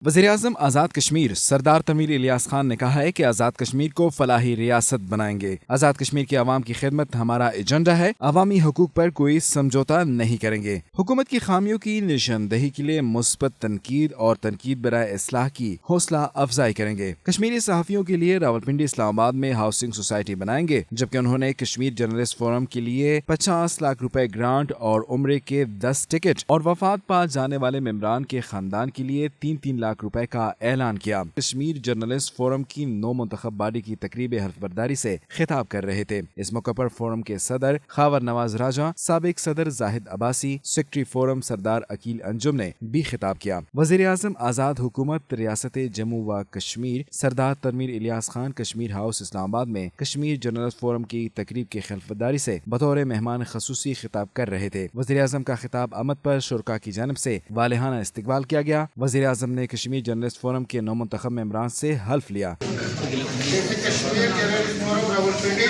वज़ीर-ए-आज़म आज़ाद कश्मीर सरदार तनवीर इलियास खान ने कहा है कि आज़ाद कश्मीर को फलाही रियासत बनाएंगे। आज़ाद कश्मीर की आवाम की खिदमत हमारा एजेंडा है। अवामी हकूक पर कोई समझौता नहीं करेंगे। हुकूमत की खामियों की निशानदही के लिए मुस्बत तनकीद और तनकीद बराए इस्लाह की हौसला अफजाई करेंगे। कश्मीरी सहाफ़ियों के लिए रावलपिंडी इस्लामाबाद में हाउसिंग सोसाइटी बनाएंगे, जबकि उन्होंने कश्मीर जर्नलिस्ट फोरम के लिए 50 लाख रुपए ग्रांट और उम्रे के 10 टिकट और वफात पा जाने वाले मेम्बरान के खानदान के लिए 3-3 लाख रुपए का ऐलान किया। कश्मीर जर्नलिस्ट फोरम की नौ मुंतखब बॉडी की तकरीब हल्फबरदारी से खिताब कर रहे थे। इस मौके पर फोरम के सदर खावर नवाज राजा, साबिक सदर जाहिद अब्बासी, सेक्रेटरी फोरम सरदार अकील अंजुम ने भी खिताब किया। वज़ीर-ए-आज़म आज़ाद हुकूमत रियासत जम्मू व कश्मीर सरदार तनवीर इलियास खान कश्मीर हाउस इस्लामाबाद में कश्मीर जर्नलिस्ट फोरम की तकरीब की खिलफतदारी से बतौर मेहमान खसूसी खिताब कर रहे थे। वज़ीर-ए-आज़म का खिताब आमद पर शुरका की जानिब से वालिहाना इस्तकबाल किया गया। वज़ीर-ए-आज़म ने कश्मीर जर्नलिस्ट फोरम के नौ मुंतखब मेंबरान से हल्फ लिया। कश्मीर जर्नलिस्ट फोरम रावलपिंडी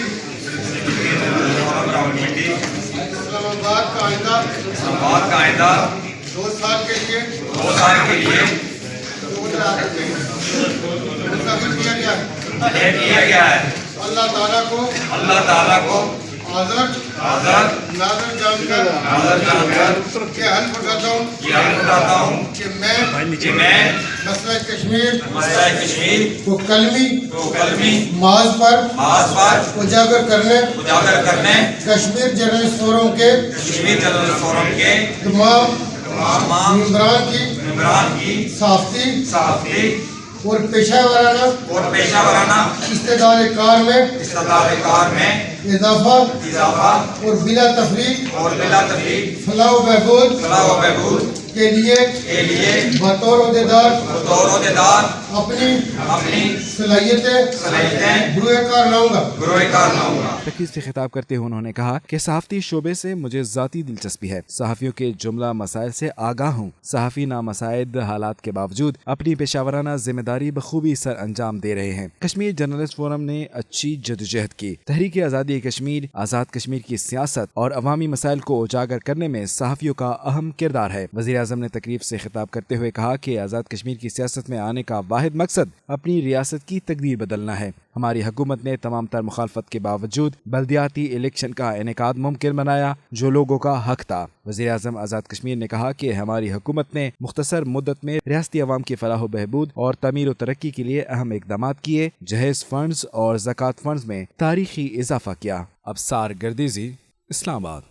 इस्लामाबाद का आइंदा 2 साल के लिए किया गया है। अल्लाह ताला को आज़ाद नाज़र जानकर के हल्फ उठाता हूँ कि मैं मसला कश्मीर को कलमी माज पर उजागर करने कश्मीर जर्नलिस्ट फोरम के तमाम मेंबरान की साफ़ी और पेशावराना इस्तेदाद कार में इजाफा और बिला तफरीक फलाह व बहबूद के लिए बतौर ओहदेदार अपनी सलाहियतें बुरुए कार लाऊंगा। तकरीर से खिताब करते हुए उन्होंने कहा कि सहाफ़ती शोबे से मुझे ज़ाती दिलचस्पी है। सहाफ़ियों के जुमला मसाइल से आगाह हूँ। सहाफ़ी नामसाइद हालात के बावजूद अपनी पेशावराना जिम्मेदारी बखूबी सर अंजाम दे रहे हैं। कश्मीर जर्नलिस्ट फोरम ने अच्छी जदोजहद की। तहरीक आज़ादी कश्मीर, आज़ाद कश्मीर की सियासत और अवामी मसाइल को उजागर करने में सहाफ़ियों का अहम किरदार है। वज़ीर-ए-आज़म ने तकरीब से खिताब करते हुए कहा कि आज़ाद कश्मीर की सियासत में आने का वाहिद मकसद अपनी रियासत की तकदीर बदलना है। हमारी हुकूमत ने तमाम तर मुखालफत के बावजूद बल्दियाती इलेक्शन का इनेकाद मुमकिन बनाया, जो लोगों का हक था। वज़ीर-ए-आज़म आज़ाद कश्मीर ने कहा कि हमारी हुकूमत ने मुख्तसर मुद्दत में रियासती अवाम की फलाह बहबूद और तमीर व तरक्की के लिए अहम इकदाम किए। जहेज फंड्स और ज़कात फंड्स में तारीखी इजाफा किया। अब सार गर्दीजी, इस्लामाबाद।